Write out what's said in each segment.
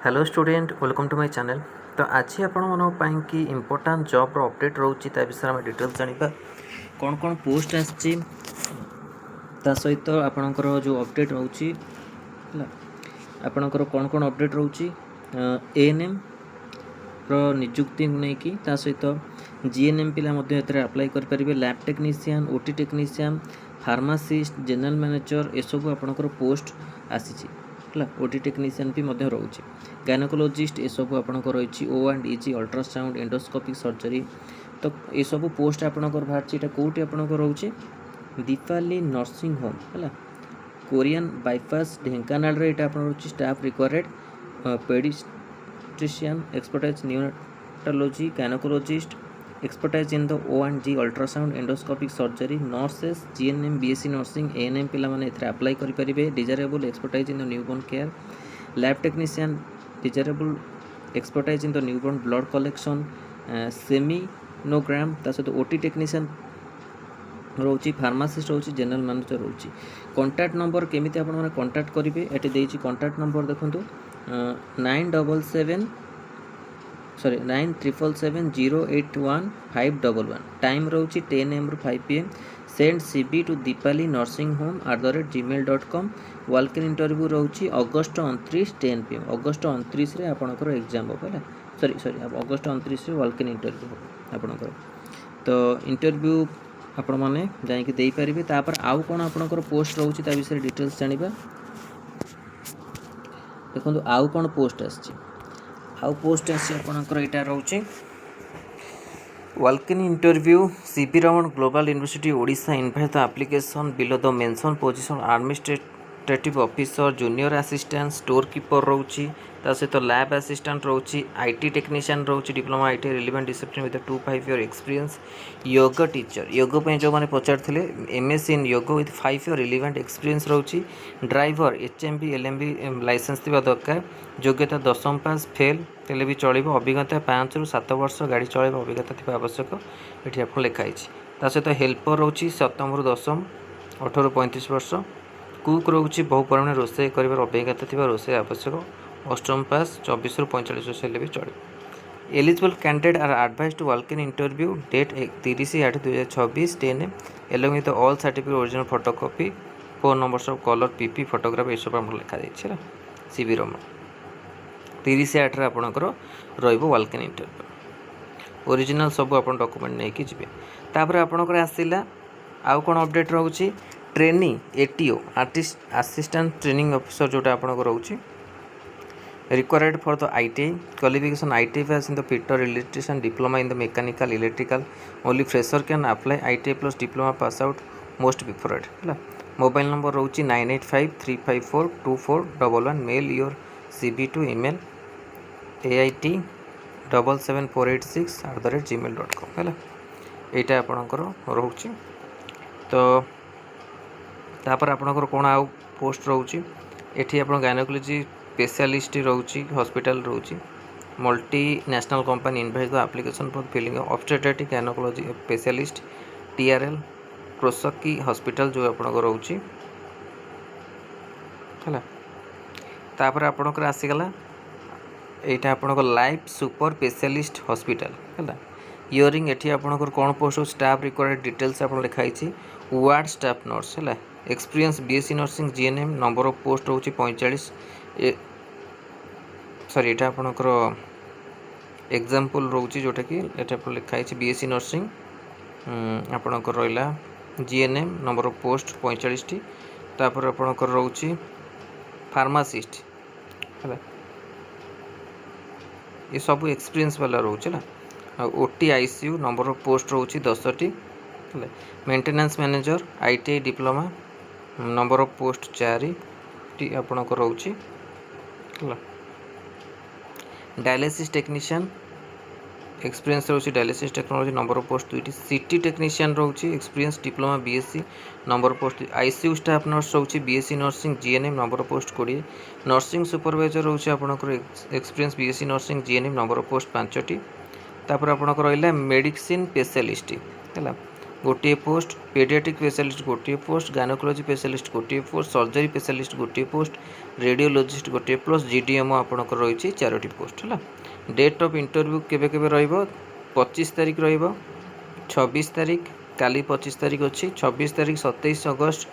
Hello student welcome to my channel. तो आज आपण कि इम्पोर्टाट जॉब अपडेट रोचे विषय में डिटेल्स जाना कौन कौन पोस्ट आसी सहित आपणकर जो अपडेट रोचे आपणकर कौन कौन अपडेट रोचे एएनएम निजुक्ति नहीं कि सहित जीएनएम पिला अप्लाई करेंगे lab technician OT technician pharmacist general manager एसबू आपणकर पोस्ट आसी ओटी टेक्नीशियन भी रोचे गायनोकोलॉजिस्ट ये सब आपंकर रही O&EG अल्ट्रासाउंड एंडोस्कोपिक सर्जरी। तो ये सब पोस्ट आपंकर बाहर कौटी आपंकर रोचे दीपाली नर्सिंग होम है कोरियन बाईपास ढेंकानाल रोचे staff required paediatrician expertise neonatology gynaecologist expertise in the O&G ultrasound endoscopic surgery nurses GNM BSc nursing ANM पिला माने एथरे अप्लाई करि परिबे desirable expertise in the newborn care lab technician desirable expertise in the newborn blood collection semenogram सहित OT technician रोची pharmacist रोची general manager रोची। Contact number केमिति आपण माने कॉन्टैक्ट करिवे एटी देछि कॉन्टैक्ट नंबर देखंतु 977081 टाइम रोची 10 AM ରୁ 5 PM send CV to Deepali nursing home @gmail.com walk in interview रोची अगस्त 29 10 PM अगस्त 29 रे आपणकर एग्जाम हो है सॉरी अगस्त 29 रे वाल्क इन इंटरव्यू हो आपणकर। तो इंटरव्यू आपण माने जाई दे पारिबे तापर आउ कोन आपणकर पोस्ट रोची ता विषय डिटेल्स जानिबा। देखो आउ कोन पोस्ट आछि आउ पोस्ट आछि आपणकर एटा रोची walk in interview CP Raman global university Odisha invite the application below the mention position administrative officer junior assistant store keeper रोची सहित लैब असिस्टेंट रोची आईटी टेक्नीशियन रोची diploma IT relevant discipline with 2-5 year experience yoga teacher yoga पे जो माने पचारथिले MSc in yoga with 5 year relevant experience रोची driver HMV LMV licence थिबा दरकार योग्यता 10th पास फेल तेले भी चलिबो अभिज्ञता 5 ରୁ 7 वर्ष गाड़ी चलाइबा अभिज्ञता थिबा आवश्यक एठी आपन लिखा हिची सहित हेल्पर रोची 7th ରୁ 10th 18 ରୁ 35 वर्ष कुक रोची बहु परिमाण रोषे कर अभिज्ञता थिबा रोषे आवश्यक 8th पास 24 ରୁ 45 वर्ष हेले भी चलिबो। Eligible candidate are advise to walk in interview date 30/8/2026 10 AM along with all certificate original photocopy 4 numbers of colour PP photograph ये सब हम लिखा जाइए सीबी रम 30/8 आपणकर रहिबो वाल्क इन इंटरव्यू ओरिजिनल सब आपन डॉक्यूमेंट नहीं कि जिवे। तापर आपणकर आसीला आउ कोन अपडेट रहउची training ATO artist assistant training officer जोटा आपणकर रहउची required for the ITI qualification ITI pass in the fitter electrician diploma in the mechanical electrical only fresher can apply ITI plus diploma pass out most preferred है mobile number रोची 9853542411 mail your CV to email AIT77486 है यहाँ आपणकर रोची। तो तापर आपणकर कौन आउ पोस्ट रोची एठी आपण गायनोकोलॉजी स्पेशलिस्ट रोची हॉस्पिटल रोची multi national company invite the application for filling obstetric gynaecology specialist TRL प्रोसकी हॉस्पिटल जो आपणकर रोची है तापर आपणकर आसीगला एटा आपणकर लाइफ सुपर स्पेशलिस्ट हॉस्पिटल है इयरिंग एठी आपणकर कोन पोस्ट स्टाफ रिक्वायर्ड डिटेल्स आपण लिखाई छी वार्ड स्टाफ नर्स है experience BSc nursing GNM number of post रोची 45 सॉरी एटा आपणकर एग्जांपल रोची जोटा कि एटा पर लिखाई छी बीएससी नर्सिंग आपणकर रहिला GNM number of post 45 T तापर आपणकर रोची फार्मासिस्ट है ये सब एक्सपीरियंस वाला रोचे ना OT ICU number of post रोची 10 टी है maintenance manager ITI diploma number of post 4 टी आपणकर रोची डायलिसिस टेक्नीशियन एक्सपीरियंस रोची dialysis technology number of post 2 CT technician रोची experience diploma BSc number of post ICU staff nurse रोची BSc nursing GNM number of post 20 nursing supervisor रोची आपणकर experience BSc nursing GNM number of post 5 टी तापर आपणकर रहिला medicine specialist है गोटे पोस्ट, पेडियाट्रिक स्पेशलिस्ट गोटे पोस्ट, गायनोकोलॉजी स्पेशलिस्ट गोटे पोस्ट, सर्जरी स्पेशलिस्ट गोटे पोस्ट, रेडियोलॉजिस्ट गोटे पोस्ट, जीडीएमओ आपणकर रही 4टी पोस्ट है। डेट ऑफ इंटरव्यू केबे केबे रहिबो 25 तारिख रहिबो, 26 तारिख काली 25 तारिख अच्छी, 26 तारिख 27 अगस्त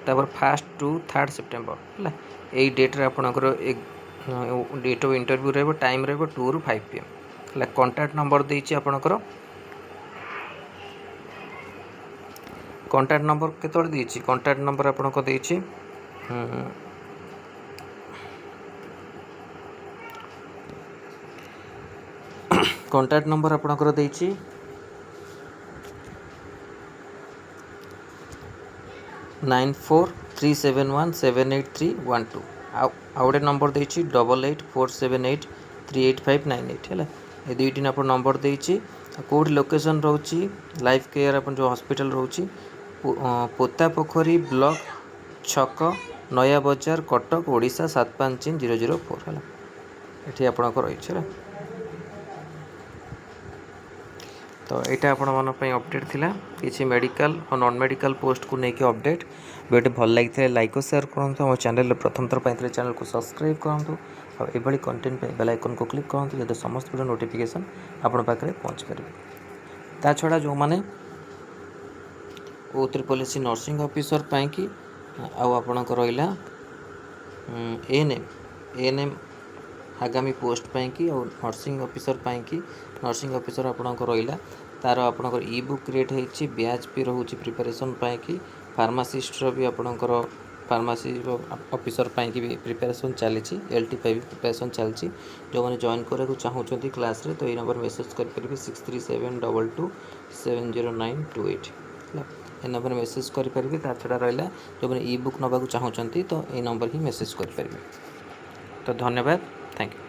तापर 1 to 3 सेप्टेम्बर है। यही डेट्रे आपणकर डेट ऑफ इंटरव्यू रहिबो, टाइम रहिबो 2 ରୁ 5 PM है। कॉन्टैक्ट नंबर देछि आपणकर, कॉन्टैक्ट नंबर केतोड़ देछि, कॉन्टैक्ट नंबर आपनको देछि कॉन्टैक्ट नंबर आपणकर देछि 9437178312। आउ गोटे नंबर देछि 8847838598 है। ये दुईटी आप नंबर देछि। कौट लोकेशन रोची लाइफ केयर अपन जो हॉस्पिटल रोची पोता पोखरी ब्लॉक छक नया बजार कटक ओडिशा 753004 है। ये आपको रही है। तो यहाँ आपण मन अपडेट थिला किसी मेडिकल और नॉन मेडिकल पोस्ट को लेकिन अपडेट। वीडियो भल लगी लाइक और शेयर करूँ। आम चैनल प्रथम थर पर चैनल को सब्सक्राइब करूँ और ये कंटेंट बेल आइकन को क्लिक करूँ जब समस्त वीडियो नोटिफिकेशन आपण पाखे पहुँच पारे। ता छड़ा जो मैंने O3 नर्सिंग ऑफिसर पाई आपणक रहा एएनएम आगामी पोस्ट पाई नर्सिंग ऑफिसर पाई नर्सिंग ऑफिसर आपणक रहा तार आपणकर ई बुक क्रिएट होती बैच भी रोचे प्रिपरेशन पाई फार्मासीस्ट भी आपणकर फार्मासी ऑफिसर पाई भी प्रिपरेशन चली LT भी प्रिपरेशन चलती। जो मैंने जॉइन करने चाहूँगी क्लास रे तो ये नंबर मेसेज करेंगे 6372270928 ये नंबर मेसेज करेंगे। ता छड़ा रहा जो मैंने ई बुक नवा चाहूँगी तो ये नंबर ही मेसेज करेंगे। तो धन्यवाद, थैंक यू।